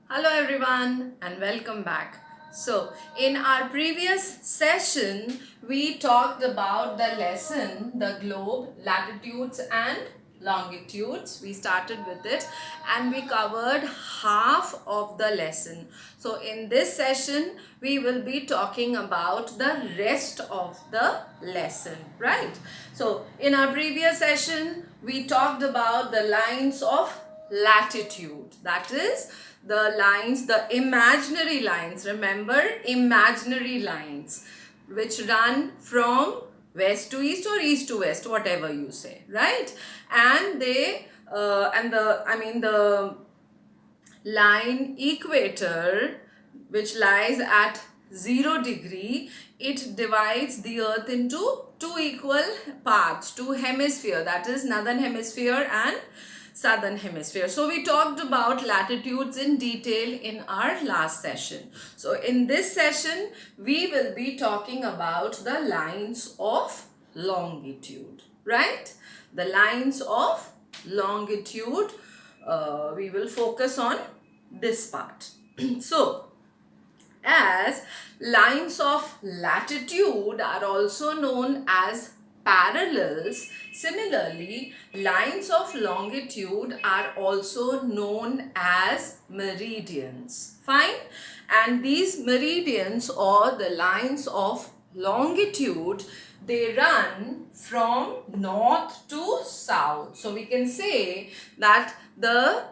Hello everyone and welcome back. So, in our previous session, we talked about the lesson, the globe, latitudes and longitudes. We started with it and we covered half of the lesson. So, in this session, we will be talking about the rest of the lesson, right? So, in our previous session, we talked about the lines of latitude, that is the lines, the imaginary lines, remember, imaginary lines which run from west to east or east to west, whatever you say, right? And they and the I mean the line equator, which lies at 0 degree, it divides the earth into two equal parts, two hemisphere, that is northern hemisphere and southern hemisphere. So we talked about latitudes in detail in our last session. So in this session we will be talking about the lines of longitude, right? The lines of longitude, we will focus on this part. So, as lines of latitude are also known as parallels, similarly, lines of longitude are also known as meridians. Fine? And these meridians or the lines of longitude, they run from north to south. So we can say that the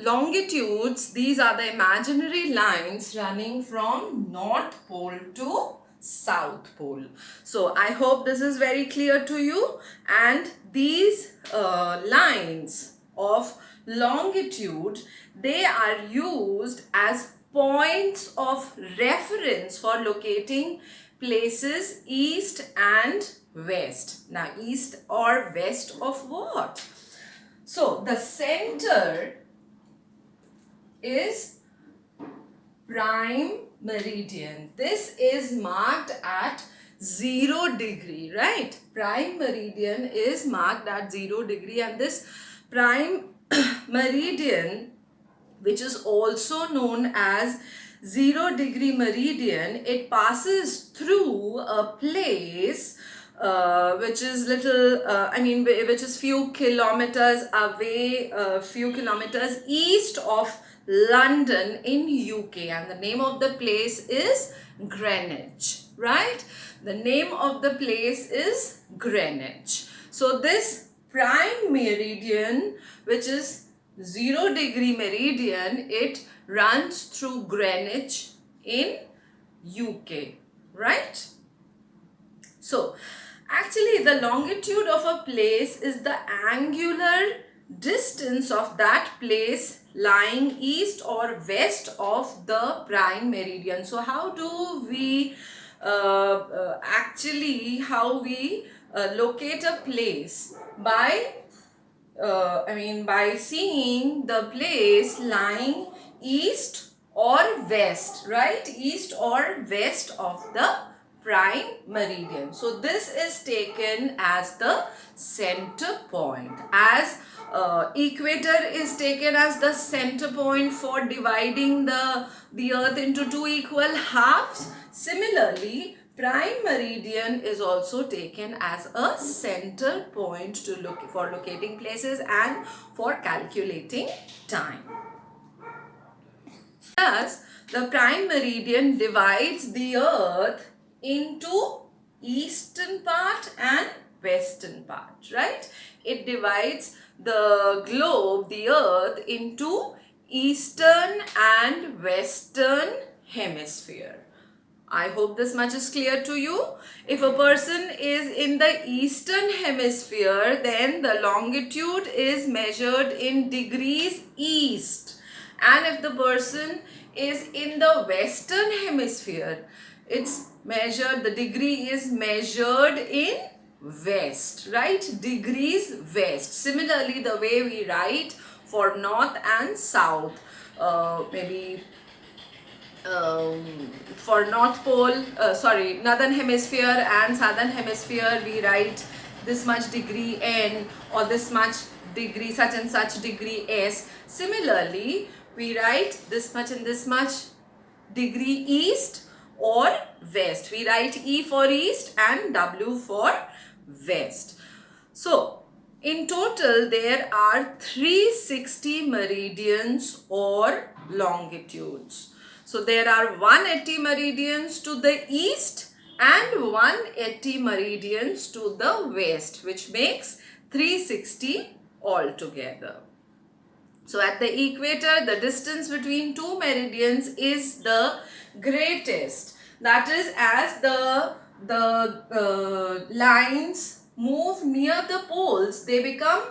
longitudes, these are the imaginary lines running from north pole to south pole. So I hope this is very clear to you, and these lines of longitude, they are used as points of reference for locating places east and west. Now, east or west of what? So, the center is prime meridian. This is marked at 0 degree, right? Prime meridian is marked at 0 degree, and this prime meridian, which is also known as 0 degree meridian, it passes through a place which is which is few kilometers away, few kilometers east of London in UK, and the name of the place is Greenwich, right? The name of the place is Greenwich. So this prime meridian, which is 0 degree meridian, it runs through Greenwich in UK, right? So actually the longitude of a place is the angular distance of that place lying east or west of the prime meridian. So how do we locate a place? By seeing the place lying east or west, right? East or west of the prime meridian. So this is taken as the center point. As equator is taken as the center point for dividing the earth into two equal halves, similarly prime meridian is also taken as a center point to look for locating places and for calculating time. Thus, the prime meridian divides the earth into eastern part and western part, right? It divides the globe, the earth, into eastern and western hemisphere. I hope this much is clear to you. If a person is in the eastern hemisphere, then the longitude is measured in degrees east. And if the person is in the western hemisphere, the degree is measured in west, right? Degrees west. Similarly, the way we write for north and south, maybe for northern hemisphere and southern hemisphere, we write this much degree N or this much degree such and such degree S. Similarly, we write this much and this much degree east or west. We write E for east and W for west. So in total there are 360 meridians or longitudes. So there are 180 meridians to the east and 180 meridians to the west, which makes 360 altogether. So at the equator, the distance between two meridians is the greatest. That is, as the lines move near the poles, they become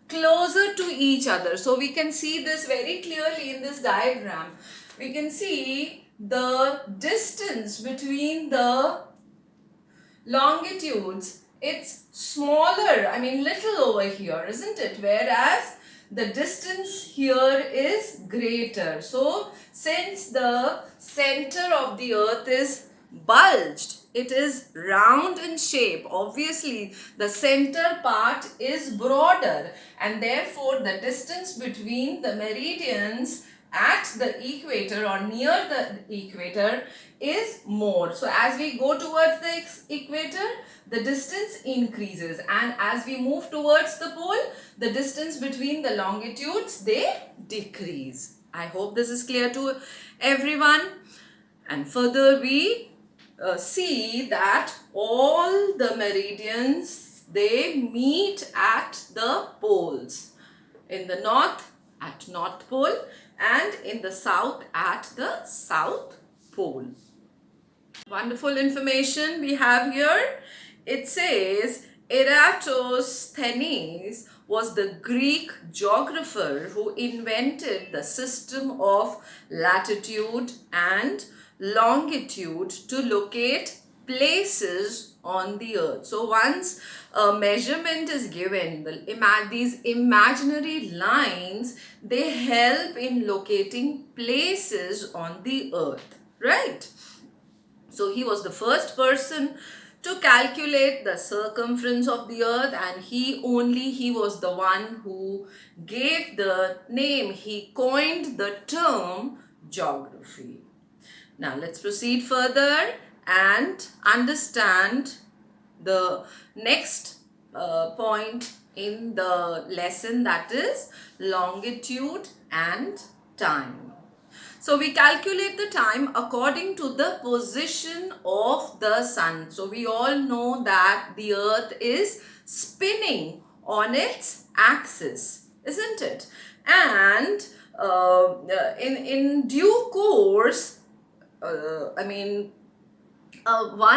closer to each other. So we can see this very clearly in this diagram. We can see the distance between the longitudes. It's smaller, I mean little over here, isn't it? Whereas the distance here is greater. So since the center of the earth is bulged, it is round in shape, obviously the center part is broader, and therefore the distance between the meridians at the equator or near the equator is more. So as we go towards the equator, the distance increases, and as we move towards the pole, the distance between the longitudes, they decrease. I hope this is clear to everyone. And further we see that all the meridians, they meet at the poles. In the north at North Pole and in the south at the South Pole. Wonderful information we have here. It says Eratosthenes was the Greek geographer who invented the system of latitude and longitude to locate places on the earth. So once a measurement is given, these imaginary lines, they help in locating places on the earth, right? So he was the first person to calculate the circumference of the earth, and he was the one who gave the name, he coined the term geography. Now let's proceed further and understand the next point in the lesson, that is longitude and time. So we calculate the time according to the position of the sun. So we all know that the earth is spinning on its axis, isn't it? And in due course, one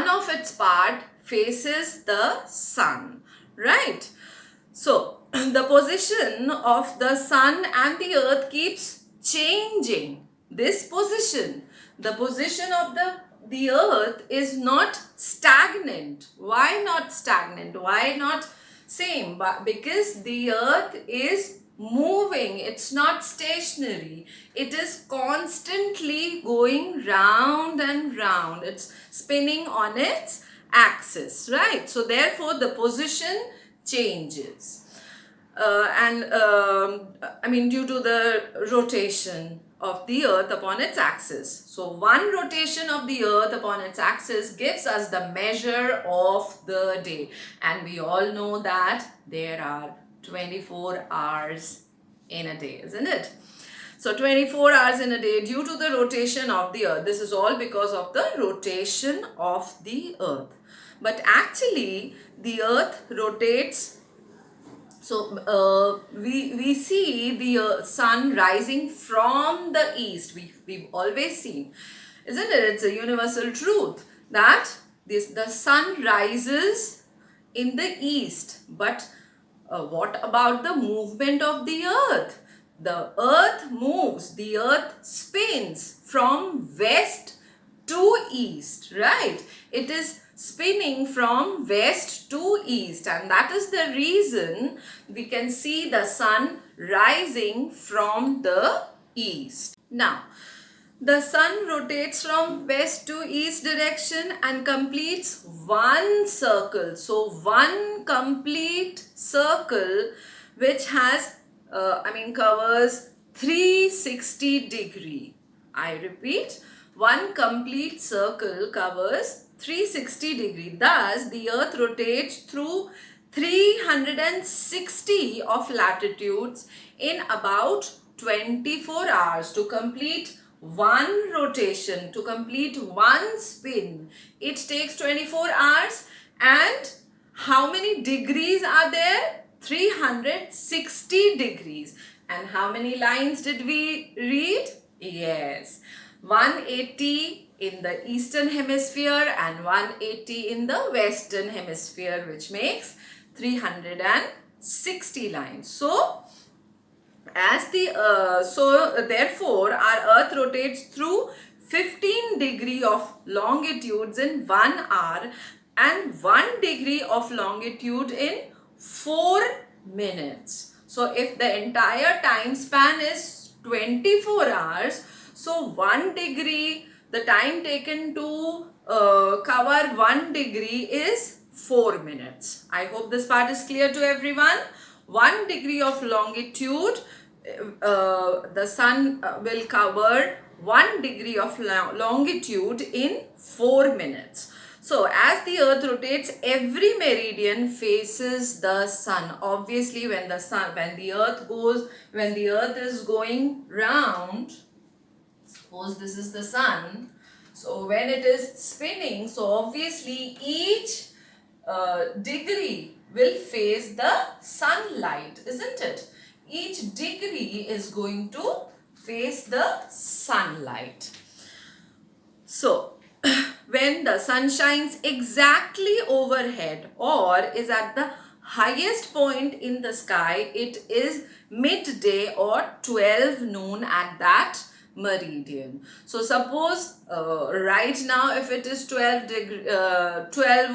of its part faces the sun, right? So the position of the sun and the earth keeps changing. This position, the position of the earth is not stagnant. Why not stagnant? Why not same? But because the earth is moving, it's not stationary. It is constantly going round and round. It's spinning on its axis, right? So therefore the position changes. Due to the rotation of the earth upon its axis. So one rotation of the earth upon its axis gives us the measure of the day. And we all know that there are 24 hours in a day, isn't it? So 24 hours in a day due to the rotation of the earth. This is all because of the rotation of the earth. But actually the earth rotates. So we see the sun rising from the east. We've always seen, isn't it? It's a universal truth that the sun rises in the east. But what about the movement of the earth? The earth moves, the earth spins from west to east, right? It is spinning from west to east, and that is the reason we can see the sun rising from the east. Now, the sun rotates from west to east direction and completes one circle. So, one complete circle which has, covers 360 degree. I repeat, one complete circle covers 360 degree. Thus, the earth rotates through 360 of latitudes in about 24 hours. To complete one rotation, to complete one spin, it takes 24 hours. And how many degrees are there? 360 degrees. And how many lines did we read? Yes, 180 in the eastern hemisphere and 180 in the western hemisphere, which makes 360 lines. So therefore our earth rotates through 15 degree of longitudes in 1 hour and 1 degree of longitude in 4 minutes. So if the entire time span is 24 hours, so 1 degree, the time taken to cover 1 degree is 4 minutes. I hope this part is clear to everyone. 1 degree of longitude, the sun will cover 1 degree of longitude in 4 minutes. So as the earth rotates, every meridian faces the sun. Obviously, when the earth is going round, suppose this is the sun. So when it is spinning, so obviously each degree will face the sunlight, isn't it? Each degree is going to face the sunlight. So, when the sun shines exactly overhead or is at the highest point in the sky, it is midday or 12 noon at that meridian. So suppose right now if it is 12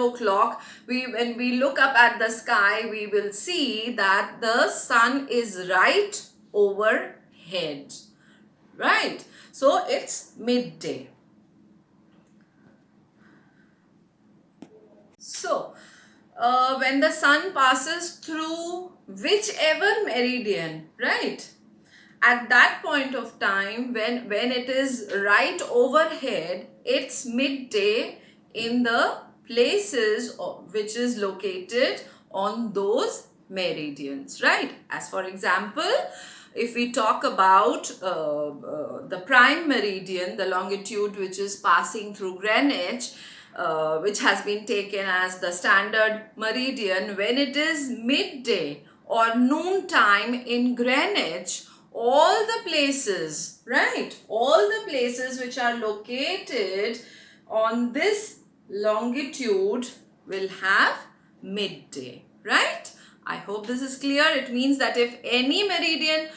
o'clock, when we look up at the sky, we will see that the sun is right overhead, right? So it's midday. So when the sun passes through whichever meridian, right, at that point of time, when it is right overhead, it's midday in the places which is located on those meridians, right? As for example, if we talk about the prime meridian, the longitude which is passing through Greenwich, which has been taken as the standard meridian, when it is midday or noon time in Greenwich, all the places, right, all the places which are located on this longitude will have midday, right? I hope this is clear. It means that if any meridian,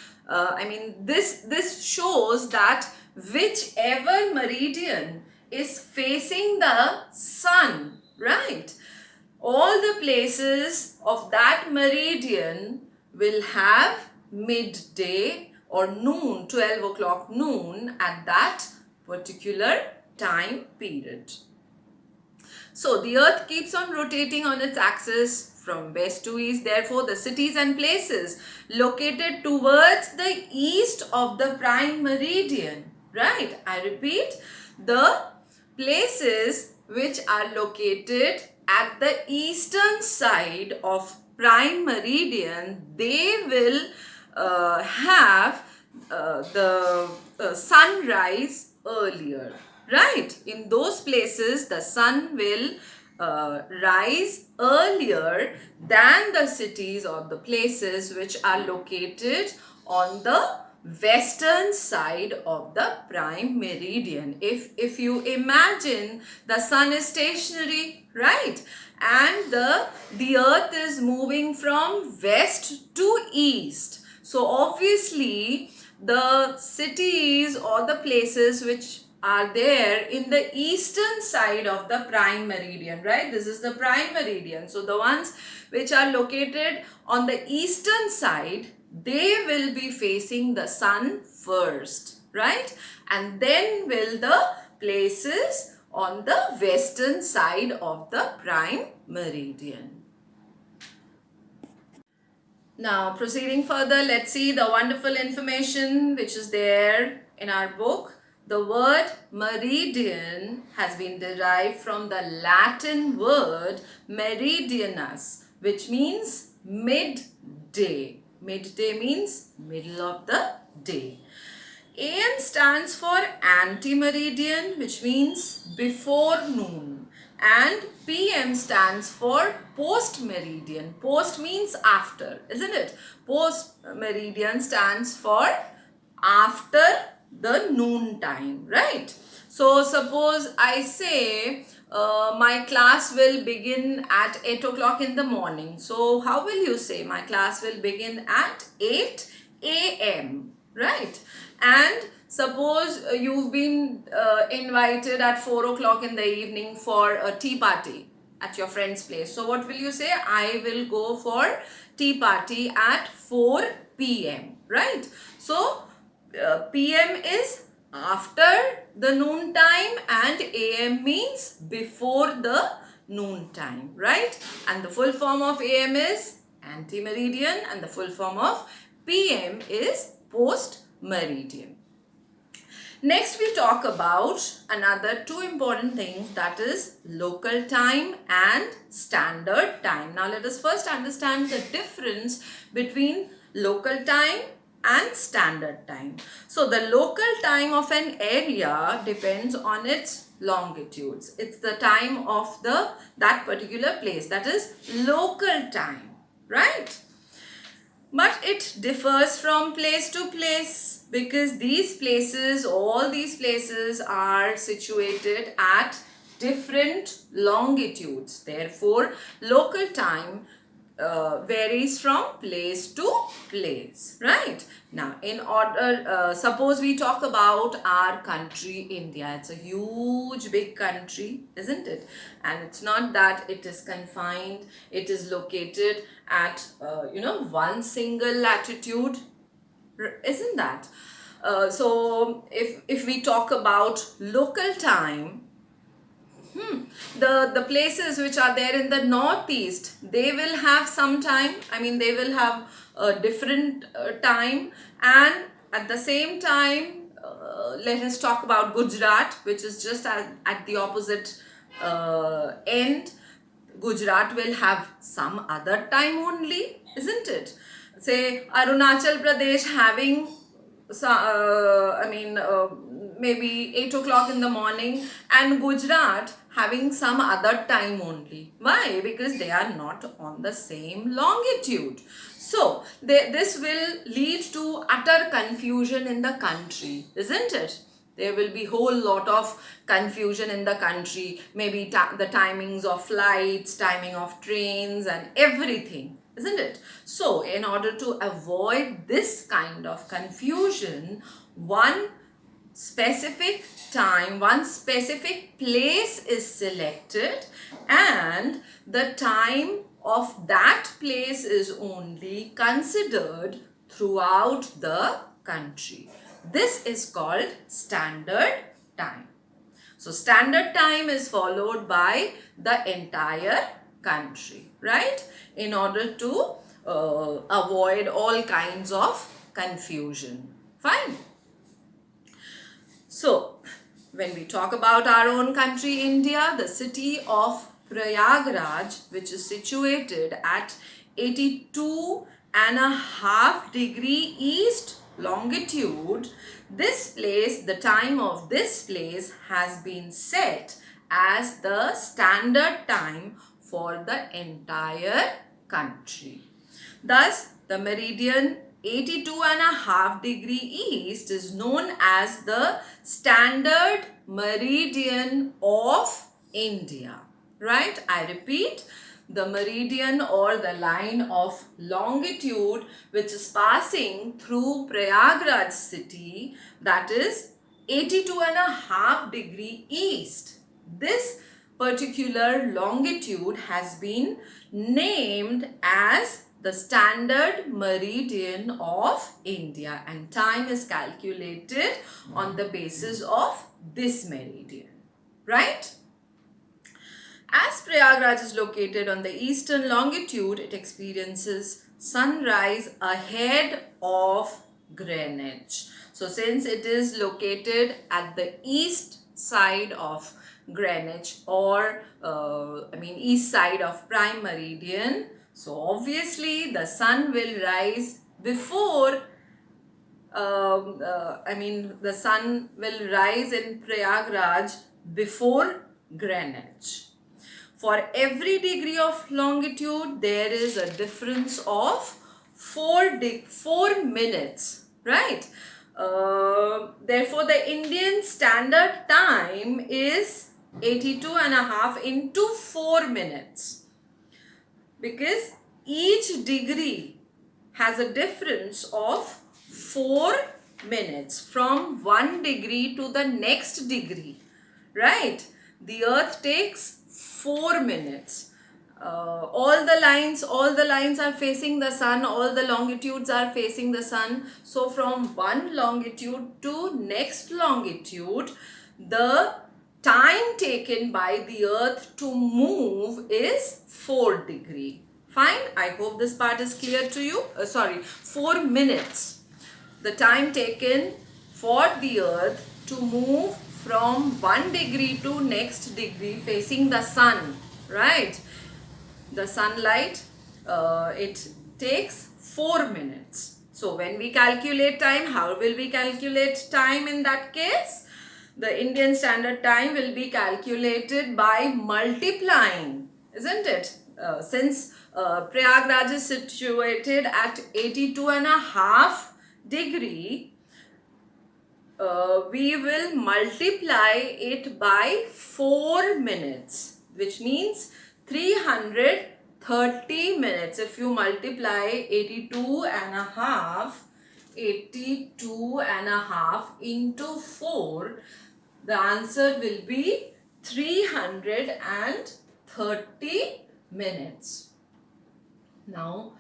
this shows that whichever meridian is facing the sun, right, all the places of that meridian will have midday or noon, 12 o'clock noon at that particular time period. So the earth keeps on rotating on its axis from west to east. Therefore, the cities and places located towards the east of the prime meridian, right? I repeat, the places which are located at the eastern side of prime meridian, they will have the sunrise earlier, right? In those places, the sun will rise earlier than the cities or the places which are located on the western side of the prime meridian. If you imagine the sun is stationary, right, and the earth is moving from west to east, so obviously the cities or the places which are there in the eastern side of the prime meridian, right? This is the prime meridian. So the ones which are located on the eastern side, they will be facing the sun first, right? And then will the places on the western side of the prime meridian. Now, proceeding further, let's see the wonderful information which is there in our book. The word meridian has been derived from the Latin word meridianus, which means midday. Midday means middle of the day. AM stands for anti-meridian, which means before noon, and PM stands for post-meridian. Post means after, isn't it? Post-meridian stands for after the noon time, right? So suppose I say my class will begin at 8 o'clock in the morning. So how will you say? My class will begin at 8 a.m. right? And suppose you've been invited at 4 o'clock in the evening for a tea party at your friend's place. So what will you say? I will go for tea party at 4 p.m. right? So PM is after the noon time and AM means before the noon time, right? And the full form of AM is anti-meridian and the full form of PM is post-meridian. Next we talk about another two important things, that is local time and standard time. Now let us first understand the difference between local time and standard time. So the local time of an area depends on its longitudes. It's the time of that particular place, that is local time, right? But it differs from place to place because all these places are situated at different longitudes. Therefore, local time varies from place to place, right? Now, suppose we talk about our country, India. It's a huge, big country, isn't it? And it's not that it is confined. It is located at, one single latitude, isn't that? So, if we talk about local time, the places which are there in the northeast, they will have some time. I mean, they will have a different time, and at the same time, let us talk about Gujarat, which is just at the opposite end. Gujarat will have some other time only, isn't it? Say Arunachal Pradesh having maybe 8 o'clock in the morning, and Gujarat having some other time only. Why? Because they are not on the same longitude. So, this will lead to utter confusion in the country, isn't it? There will be whole lot of confusion in the country, maybe the timings of flights, timing of trains and everything, isn't it? So in order to avoid this kind of confusion, one specific time, one specific place is selected, and the time of that place is only considered throughout the country. This is called standard time. So standard time is followed by the entire country, right? In order to avoid all kinds of confusion. Fine. So, when we talk about our own country, India, the city of Prayagraj, which is situated at 82.5 east longitude, this place, the time of this place has been set as the standard time for the entire country. Thus, the meridian 82.5 east is known as the standard meridian of India, right? I repeat, the meridian or the line of longitude which is passing through Prayagraj city, that is 82.5 east. This particular longitude has been named as the standard meridian of India, and time is calculated on the basis of this meridian, right? As Prayagraj is located on the eastern longitude, it experiences sunrise ahead of Greenwich. So since it is located at the east side of Greenwich, or east side of prime meridian, so obviously the sun will rise before the sun will rise in Prayagraj before Greenwich. For every degree of longitude, there is a difference of 4 minutes, right? Therefore, the Indian Standard Time is 82.5 into 4 minutes, because each degree has a difference of 4 minutes from one degree to the next degree, right? The earth takes 4 minutes. All the lines are facing the sun, all the longitudes are facing the sun. So from one longitude to next longitude, the time taken by the earth to move is 4 degree. Fine, I hope this part is clear to you. 4 minutes. The time taken for the earth to move from one degree to next degree facing the sun, right? The sunlight, it takes 4 minutes. So when we calculate time, how will we calculate time in that case? The Indian Standard Time will be calculated by multiplying, isn't it? Since Prayagraj is situated at 82.5 degree, we will multiply it by 4 minutes, which means 330 minutes. If you multiply 82.5 into 4, the answer will be 330 minutes. Now,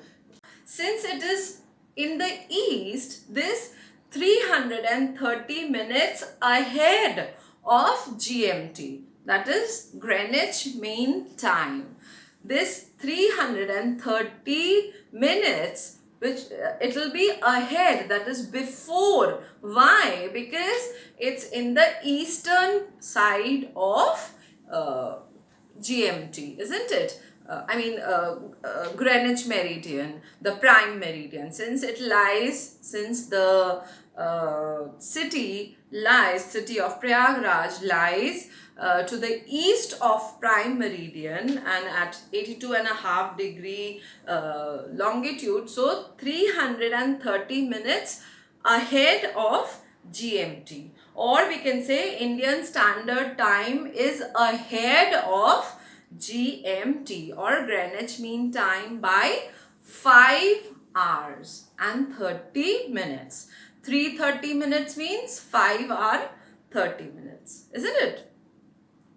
since it is in the east, this 330 minutes ahead of GMT, that is Greenwich Mean Time. This 330 minutes, which it will be ahead, that is before. Why? Because it's in the eastern side of GMT, isn't it? Greenwich meridian, the prime meridian. Since the city of Prayagraj lies to the east of prime meridian and at 82.5 degree longitude, so 330 minutes ahead of GMT, or we can say Indian Standard Time is ahead of GMT, or Greenwich Mean Time, by 5 hours and 30 minutes. 330 minutes means 5 hours 30 minutes, isn't it?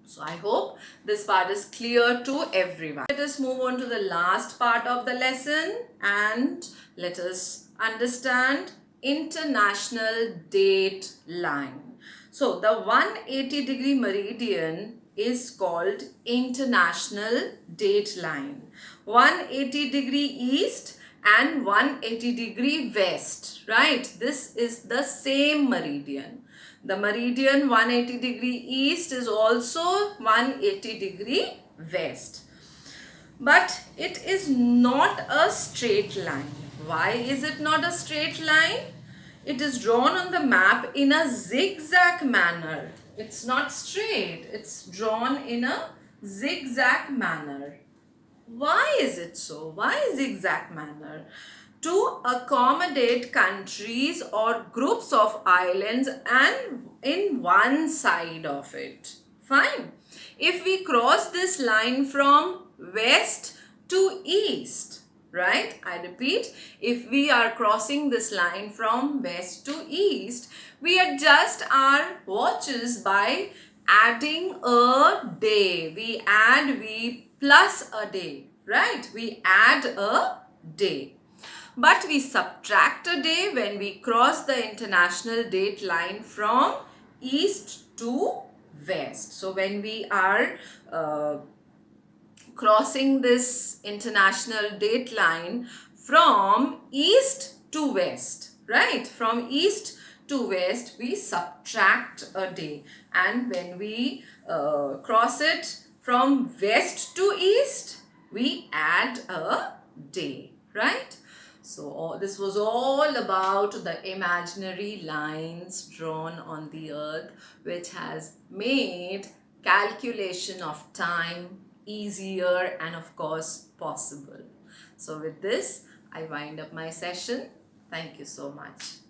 So I hope this part is clear to everyone. Let us move on to the last part of the lesson and let us understand international date line. So the 180 degree meridian is called international date line. 180 degree east and 180 degree west, right? This is the same meridian. The meridian 180 degree east is also 180 degree west. But it is not a straight line. Why is it not a straight line? It is drawn on the map in a zigzag manner. It's not straight. It's drawn in a zigzag manner. Why is it so? Why zigzag manner? To accommodate countries or groups of islands and in one side of it. Fine. If we cross this line from west to east, right? I repeat, if we are crossing this line from west to east, we adjust our watches by adding a day. We plus a day, right? We add a day. But we subtract a day when we cross the international date line from east to west. So when we are crossing this international date line from east to west, right? From east to west, we subtract a day. And when we cross it from west to east, we add a day, right? So this was all about the imaginary lines drawn on the earth, which has made calculation of time easier and of course possible. So with this, I wind up my session. Thank you so much.